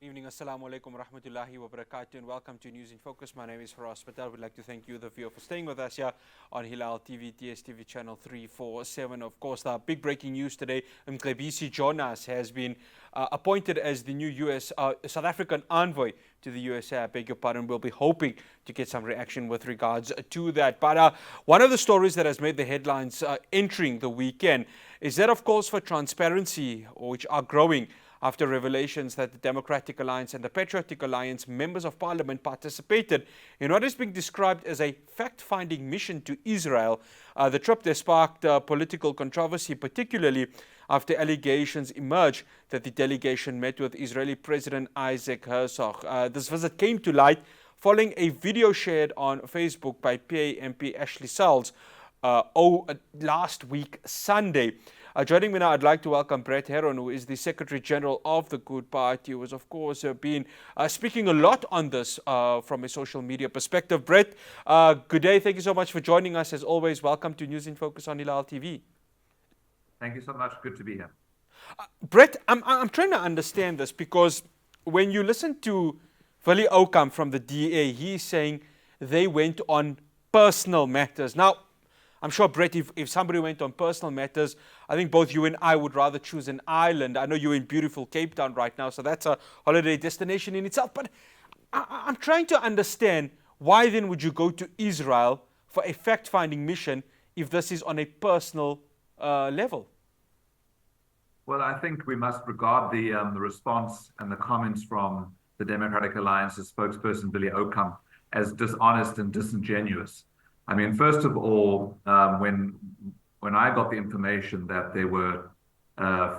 Evening, Assalamu alaikum wa rahmatullahi wa barakatuh, and welcome to News in Focus. My name is Hilaal. I would like to thank you, the viewer, for staying with us here on Hilaal TV, TSTV channel 347. Of course, the big breaking news today: Mcebisi Jonas has been appointed as the new South African envoy to the USA. I beg your pardon. We'll be hoping to get some reaction with regards to that. But one of the stories that has made the headlines entering the weekend is that, of course, for transparency, which are growing after revelations that the Democratic Alliance and the Patriotic Alliance members of parliament participated in what is being described as a fact-finding mission to Israel. The trip there sparked political controversy, particularly after allegations emerged that the delegation met with Israeli President Isaac Herzog. This visit came to light following a video shared on Facebook by PA MP Ashley Sells last week, Sunday. Joining me now, I'd like to welcome Brett Herron, who is the Secretary General of the Good Party, who has, of course, been speaking a lot on this from a social media perspective. Brett, good day. Thank you so much for joining us. As always, welcome to News in Focus on Hilaal TV. Thank you so much. Good to be here. Brett, I'm trying to understand this because when you listen to Willie Okam from the DA, he's saying they went on personal matters. Now, I'm sure, Brett, if somebody went on personal matters, I think both you and I would rather choose an island. I know you're in beautiful Cape Town right now, so that's a holiday destination in itself. But I'm trying to understand, why then would you go to Israel for a fact-finding mission if this is on a personal level? Well, I think we must regard the response and the comments from the Democratic Alliance's spokesperson, Billy Okam, as dishonest and disingenuous. I mean, first of all, when I got the information that there were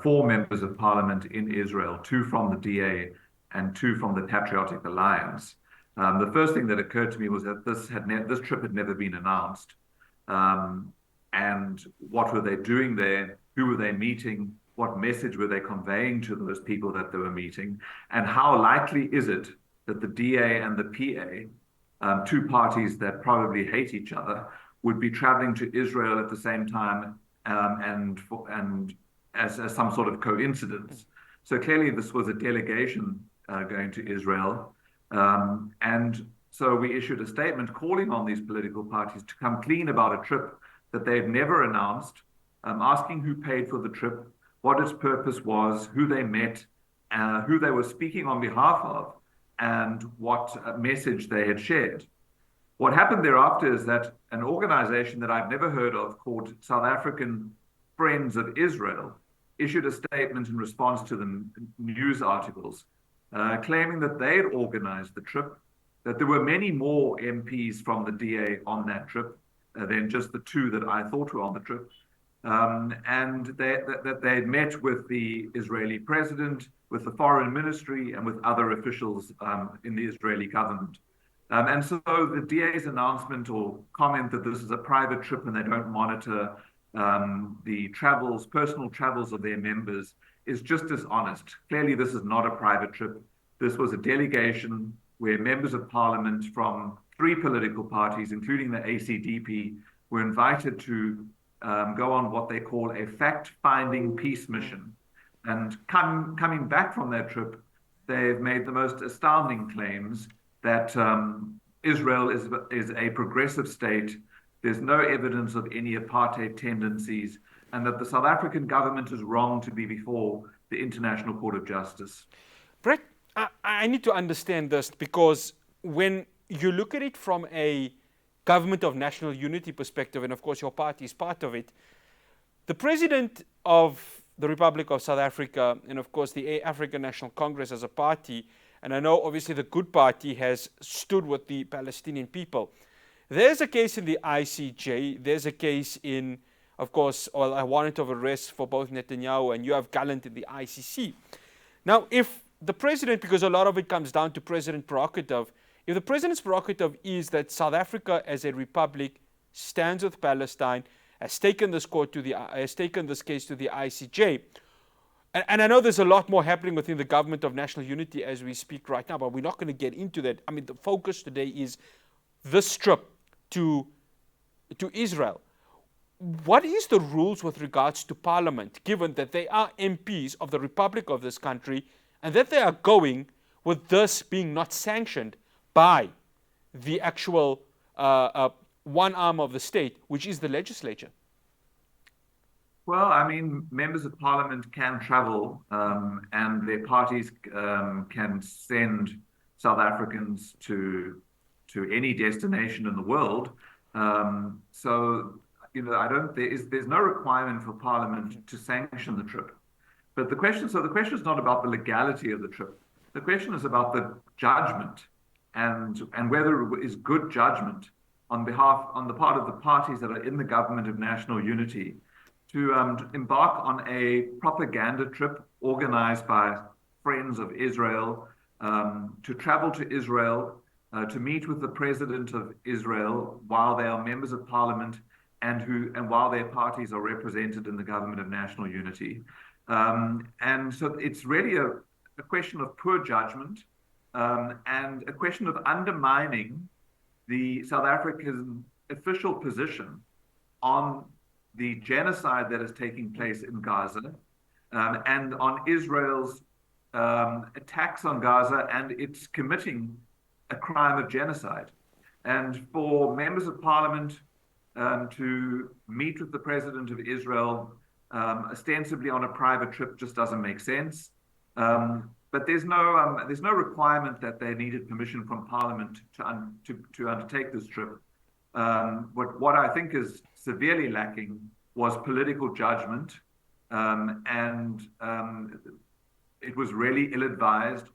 4 members of parliament in Israel, 2 from the DA and 2 from the Patriotic Alliance, the first thing that occurred to me was that this trip had never been announced. And what were they doing there? Who were they meeting? What message were they conveying to those people that they were meeting? And how likely is it that the DA and the PA, 2 parties that probably hate each other, would be traveling to Israel at the same time, and as some sort of coincidence? So clearly this was a delegation going to Israel. And so we issued a statement calling on these political parties to come clean about a trip that they've never announced, asking who paid for the trip, what its purpose was, who they met, who they were speaking on behalf of, and what message they had shared. What happened thereafter is that an organization that I've never heard of, called South African Friends of Israel, issued a statement in response to the news articles, claiming that they had organized the trip, that there were many more MPs from the DA on that trip than just the 2 that I thought were on the trip, and that they had met with the Israeli president, with the foreign ministry, and with other officials in the Israeli government. And so the DA's announcement or comment that this is a private trip and they don't monitor the personal travels of their members, is just dishonest. Clearly, this is not a private trip. This was a delegation where members of parliament from 3 political parties, including the ACDP, were invited to go on what they call a fact-finding peace mission. And coming back from that trip, they've made the most astounding claims that Israel is a progressive state, there's no evidence of any apartheid tendencies, and that the South African government is wrong to be before the International Court of Justice. Brett, I need to understand this, because when you look at it from a government of national unity perspective, and of course your party is part of it, the president of the Republic of South Africa, and of course the African National Congress as a party, and I know obviously the Good Party has stood with the Palestinian people. There's a case in the ICJ, there's a case in, of course, a warrant of arrest for both Netanyahu, and you have Gallant in the ICC. Now, if the president, because a lot of it comes down to president prerogative, if the president's prerogative is that South Africa as a republic stands with Palestine, has taken this case to the ICJ, and I know there's a lot more happening within the government of national unity as we speak right now, but we're not going to get into that. I mean, the focus today is this trip to Israel. What is the rules with regards to Parliament, given that they are MPs of the Republic of this country, and that they are going with this being not sanctioned by the actual one arm of the state, which is the legislature? Well, I mean, members of parliament can travel, and their parties can send South Africans to any destination in the world. So, I don't. There's no requirement for parliament to sanction the trip. But the question is not about the legality of the trip. The question is about the judgment and whether it is good judgment on the part of the parties that are in the government of national unity to embark on a propaganda trip organized by Friends of Israel, to travel to Israel, to meet with the president of Israel while they are members of parliament and while their parties are represented in the government of national unity. And so it's really a question of poor judgment, and a question of undermining the South African official position on the genocide that is taking place in Gaza, and on Israel's attacks on Gaza and its committing a crime of genocide. And for members of parliament to meet with the president of Israel ostensibly on a private trip just doesn't make sense. But there's no requirement that they needed permission from parliament to undertake this trip. What I think is severely lacking was political judgment, and it was really ill-advised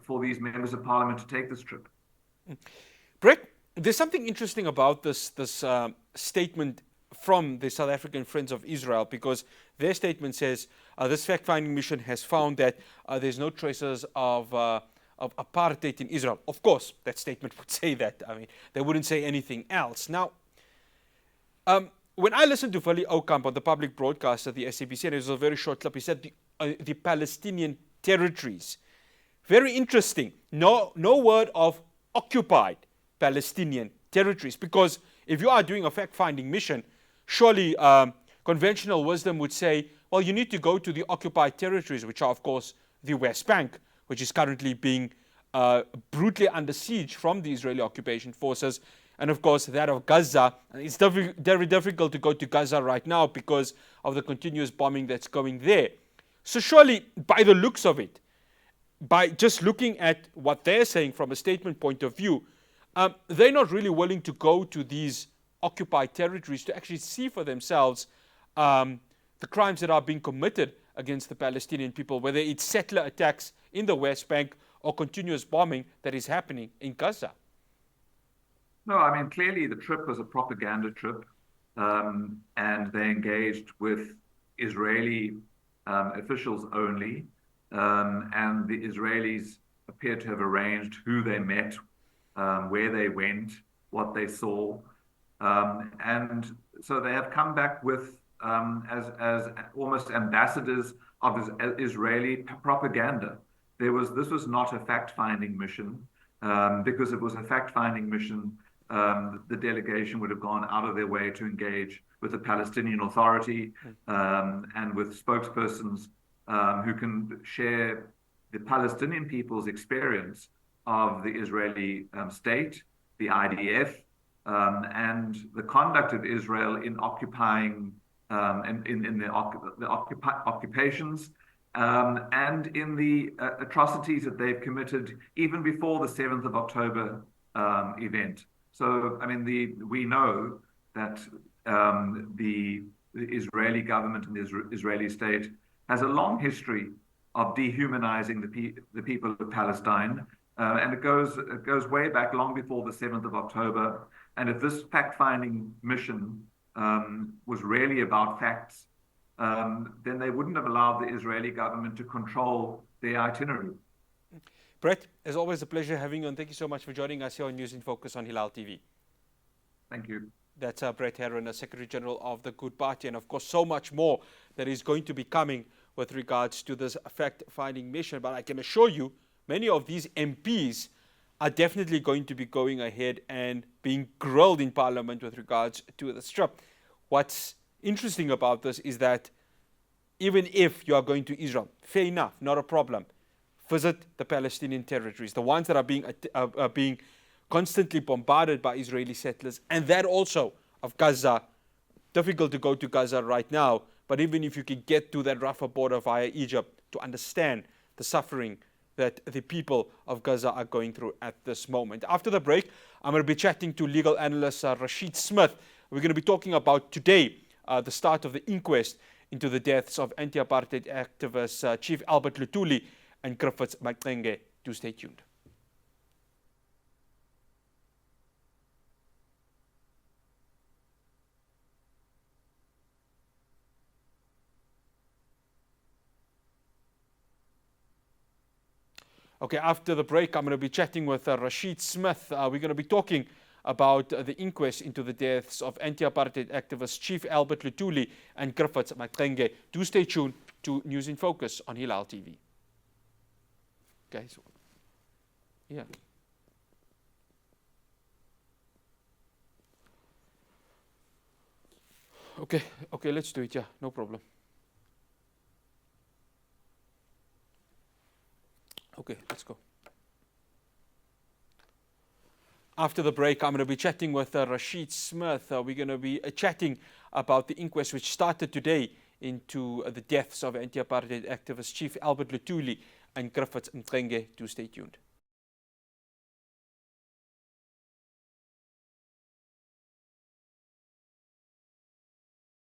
for these members of parliament to take this trip. Brett, there's something interesting about this statement from the South African Friends of Israel, because their statement says this fact-finding mission has found that there's no traces of apartheid in Israel. Of course, that statement would say that. I mean, they wouldn't say anything else. Now, when I listened to Willie Oukamp on the public broadcast at the SABC, and it was a very short clip, he said the Palestinian territories. Very interesting. No word of occupied Palestinian territories, because if you are doing a fact-finding mission, surely conventional wisdom would say, well, you need to go to the occupied territories, which are, of course, the West Bank, which is currently being brutally under siege from the Israeli occupation forces, and, of course, that of Gaza. It's very difficult to go to Gaza right now because of the continuous bombing that's going there. So surely, by the looks of it, by just looking at what they're saying from a statement point of view, they're not really willing to go to these occupied territories to actually see for themselves the crimes that are being committed against the Palestinian people, whether it's settler attacks in the West Bank or continuous bombing that is happening in Gaza. No, I mean, clearly the trip was a propaganda trip, and they engaged with Israeli officials only, and the Israelis appear to have arranged who they met, where they went, what they saw, and so they have come back with as almost ambassadors of Israeli propaganda. This was not a fact-finding mission, because if it was a fact-finding mission, the delegation would have gone out of their way to engage with the Palestinian Authority and with spokespersons who can share the Palestinian people's experience of the Israeli state, the IDF, and the conduct of Israel in occupying in the occupations, and in the atrocities that they've committed even before the 7th of October event. So, I mean, we know that the Israeli government and the Israeli state has a long history of dehumanizing the people of Palestine, and it goes way back, long before the 7th of October. And if this fact-finding mission was really about facts, then they wouldn't have allowed the Israeli government to control their itinerary. Brett, as always, a pleasure having you, and thank you so much for joining us here on News in Focus on Hilaal TV. Thank you. That's Brett Herron, Secretary General of the Good Party, and of course so much more that is going to be coming with regards to this fact-finding mission. But I can assure you, many of these MPs are definitely going to be going ahead and being grilled in Parliament with regards to the trip. What's interesting about this is that even if you are going to Israel, fair enough, not a problem. visit the Palestinian territories, the ones that are being constantly bombarded by Israeli settlers, and that also of Gaza. Difficult to go to Gaza right now, but even if you could get to that Rafah border via Egypt to understand the suffering that the people of Gaza are going through at this moment. After the break, I'm going to be chatting to legal analyst Rashid Smith. We're going to be talking about today the start of the inquest into the deaths of anti-apartheid activists Chief Albert Lutuli and Griffiths Matlenge. Do stay tuned. Okay, after the break, I'm going to be chatting with Rashid Smith. We're going to be talking about the inquest into the deaths of anti-apartheid activists Chief Albert Lutuli and Griffiths Matlenge. Do stay tuned to News in Focus on Hilaal TV. Guys, yeah. Okay, let's do it. Yeah, no problem. Okay, let's go. After the break, I'm going to be chatting with Rashid Smith. We're going to be chatting about the inquest which started today into the deaths of anti-apartheid activist Chief Albert Lutuli and Griffiths Matlenge. Do stay tuned.